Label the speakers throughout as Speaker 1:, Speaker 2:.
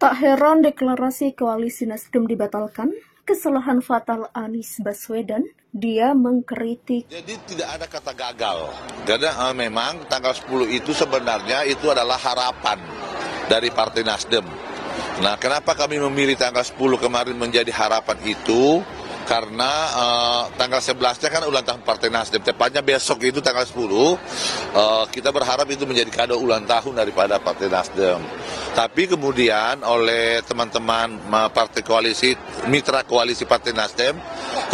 Speaker 1: Tak heran deklarasi koalisi Nasdem dibatalkan, kesalahan fatal Anies Baswedan, dia mengkritik.
Speaker 2: Jadi tidak ada kata gagal, karena memang tanggal 10 itu sebenarnya itu adalah harapan dari Partai Nasdem. Nah, kenapa kami memilih tanggal 10 kemarin menjadi harapan itu? Karena tanggal 11-nya kan ulang tahun Partai Nasdem, tepatnya besok itu tanggal 10, kita berharap itu menjadi kado ulang tahun daripada Partai Nasdem. Tapi kemudian oleh teman-teman partai koalisi, mitra koalisi Partai Nasdem,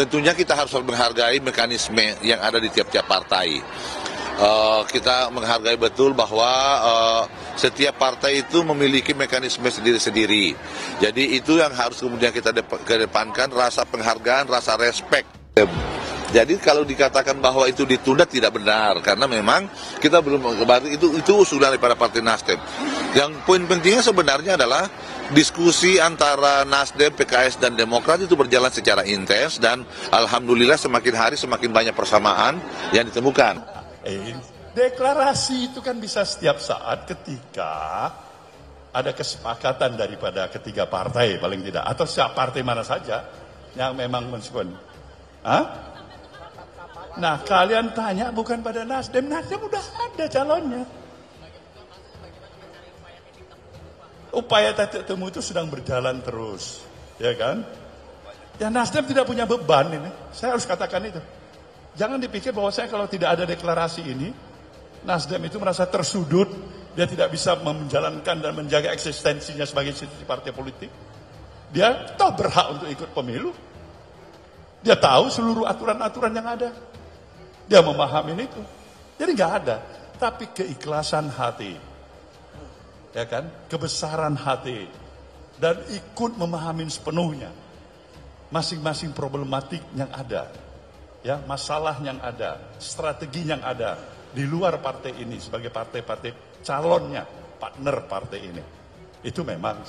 Speaker 2: tentunya kita harus menghargai mekanisme yang ada di tiap-tiap partai. Kita menghargai betul bahwa setiap partai itu memiliki mekanisme sendiri-sendiri. Jadi itu yang harus kemudian kita kedepankan, rasa penghargaan, rasa respect. Jadi kalau dikatakan bahwa itu ditunda tidak benar, karena memang kita belum berarti itu usulan daripada Partai Nasdem. Yang poin pentingnya sebenarnya adalah diskusi antara Nasdem, PKS dan Demokrat itu berjalan secara intens dan alhamdulillah semakin hari semakin banyak persamaan yang ditemukan.
Speaker 3: Deklarasi itu kan bisa setiap saat ketika ada kesepakatan daripada ketiga partai paling tidak, atau siapa partai mana saja yang memang mensupport. Nah, kalian tanya bukan pada Nasdem udah ada calonnya. Upaya titik temu itu sedang berjalan terus, ya kan? Ya Nasdem tidak punya beban ini, saya harus katakan itu. Jangan dipikir bahwa saya kalau tidak ada deklarasi ini, Nasdem itu merasa tersudut, dia tidak bisa menjalankan dan menjaga eksistensinya sebagai institusi partai politik. Dia tahu berhak untuk ikut pemilu. Dia tahu seluruh aturan-aturan yang ada. Dia memahami itu. Jadi nggak ada. Tapi keikhlasan hati, ya kan, kebesaran hati, dan ikut memahami sepenuhnya masing-masing problematik yang ada. Ya, masalah yang ada, strategi yang ada di luar partai ini sebagai partai-partai calonnya, partner partai ini. Itu memang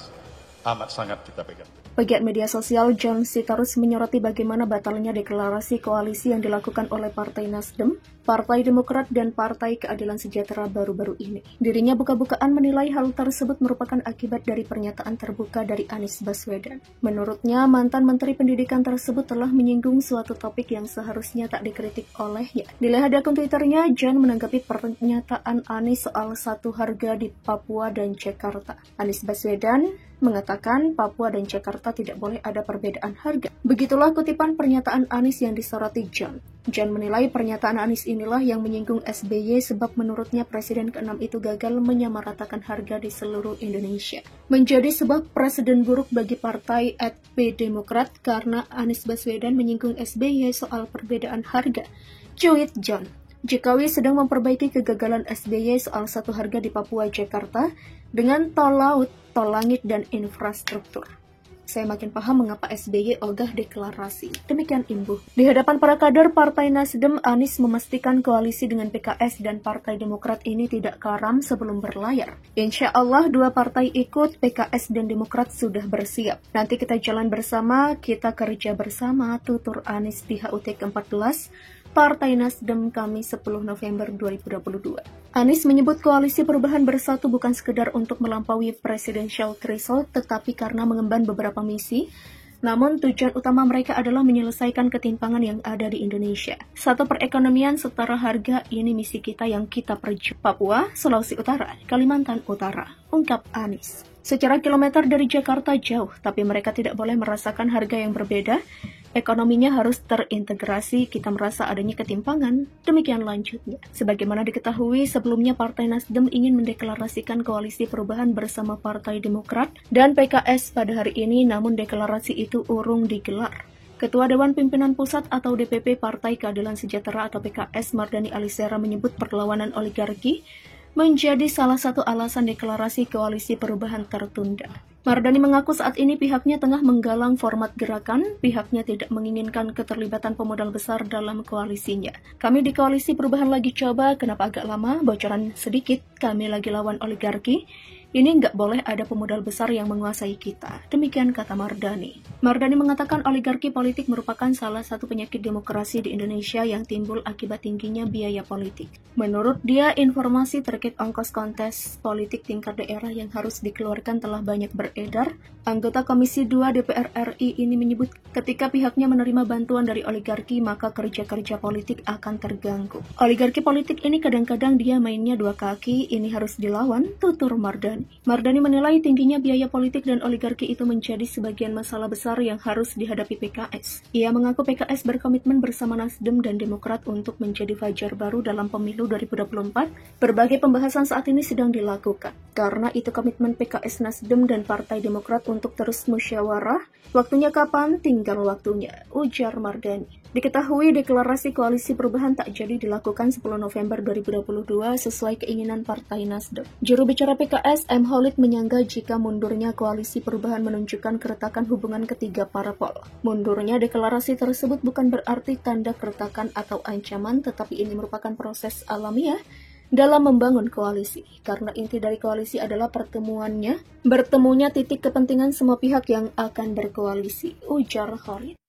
Speaker 3: amat sangat kita pegang.
Speaker 1: Pegiat media sosial John Sitorus menyoroti bagaimana batalnya deklarasi koalisi yang dilakukan oleh Partai Nasdem, Partai Demokrat, dan Partai Keadilan Sejahtera baru-baru ini. Dirinya buka-bukaan menilai hal tersebut merupakan akibat dari pernyataan terbuka dari Anies Baswedan. Menurutnya, mantan Menteri Pendidikan tersebut telah menyinggung suatu topik yang seharusnya tak dikritik olehnya. Dilihat di akun Twitternya, John menanggapi pernyataan Anies soal satu harga di Papua dan Jakarta. Anies Baswedan mengatakan Papua dan Jakarta tidak boleh ada perbedaan harga. Begitulah kutipan pernyataan Anies yang disoroti John. John menilai pernyataan Anies inilah yang menyinggung SBY sebab menurutnya Presiden ke-6 itu gagal menyamaratakan harga di seluruh Indonesia. Menjadi sebuah presiden buruk bagi partai Demokrat karena Anies Baswedan menyinggung SBY soal perbedaan harga. Cuit John. Jokowi sedang memperbaiki kegagalan SBY soal satu harga di Papua Jakarta dengan tol laut, tol langit, dan infrastruktur. Saya makin paham mengapa SBY ogah deklarasi. Demikian imbuh. Di hadapan para kader Partai Nasdem, Anies memastikan koalisi dengan PKS dan Partai Demokrat ini tidak karam sebelum berlayar. Insya Allah dua partai ikut, PKS dan Demokrat sudah bersiap. Nanti kita jalan bersama, kita kerja bersama, tutur Anies di HUT ke-14, Partai Nasdem Kamis 10 November 2022. Anies menyebut koalisi perubahan bersatu bukan sekedar untuk melampaui presidential threshold, tetapi karena mengemban beberapa misi. Namun tujuan utama mereka adalah menyelesaikan ketimpangan yang ada di Indonesia. Satu, perekonomian setara harga, ini misi kita yang kita perjuangkan. Papua, Sulawesi Utara, Kalimantan Utara, ungkap Anies. Secara kilometer dari Jakarta jauh, tapi mereka tidak boleh merasakan harga yang berbeda. Ekonominya harus terintegrasi, kita merasa adanya ketimpangan. Demikian lanjutnya. Sebagaimana diketahui, sebelumnya Partai Nasdem ingin mendeklarasikan koalisi perubahan bersama Partai Demokrat dan PKS pada hari ini, namun deklarasi itu urung digelar. Ketua Dewan Pimpinan Pusat atau DPP Partai Keadilan Sejahtera atau PKS, Mardani Alisera, menyebut perlawanan oligarki menjadi salah satu alasan deklarasi koalisi perubahan tertunda. Mardani mengaku saat ini pihaknya tengah menggalang format gerakan, pihaknya tidak menginginkan keterlibatan pemodal besar dalam koalisinya. Kami di koalisi perubahan lagi coba, kenapa agak lama, bocoran sedikit, kami lagi lawan oligarki. Ini nggak boleh ada pemodal besar yang menguasai kita. Demikian kata Mardani. Mardani mengatakan oligarki politik merupakan salah satu penyakit demokrasi di Indonesia yang timbul akibat tingginya biaya politik. Menurut dia, informasi terkait ongkos kontes politik tingkat daerah yang harus dikeluarkan telah banyak beredar. Anggota Komisi 2 DPR RI ini menyebut ketika pihaknya menerima bantuan dari oligarki, maka kerja-kerja politik akan terganggu. Oligarki politik ini kadang-kadang dia mainnya dua kaki, ini harus dilawan, tutur Mardani. Mardani menilai tingginya biaya politik dan oligarki itu menjadi sebagian masalah besar yang harus dihadapi PKS. Ia mengaku PKS berkomitmen bersama Nasdem dan Demokrat untuk menjadi fajar baru dalam pemilu 2024. Berbagai pembahasan saat ini sedang dilakukan. Karena itu komitmen PKS, Nasdem, dan Partai Demokrat untuk terus musyawarah. Waktunya kapan? Tinggal waktunya, ujar Mardani. Diketahui deklarasi koalisi perubahan tak jadi dilakukan 10 November 2022 sesuai keinginan Partai Nasdem. Juru bicara PKS, M. Holid, menyangga jika mundurnya koalisi perubahan menunjukkan keretakan hubungan ketiga parpol. Mundurnya deklarasi tersebut bukan berarti tanda keretakan atau ancaman, tetapi ini merupakan proses alamiah dalam membangun koalisi. Karena inti dari koalisi adalah bertemunya titik kepentingan semua pihak yang akan berkoalisi, ujar Holid.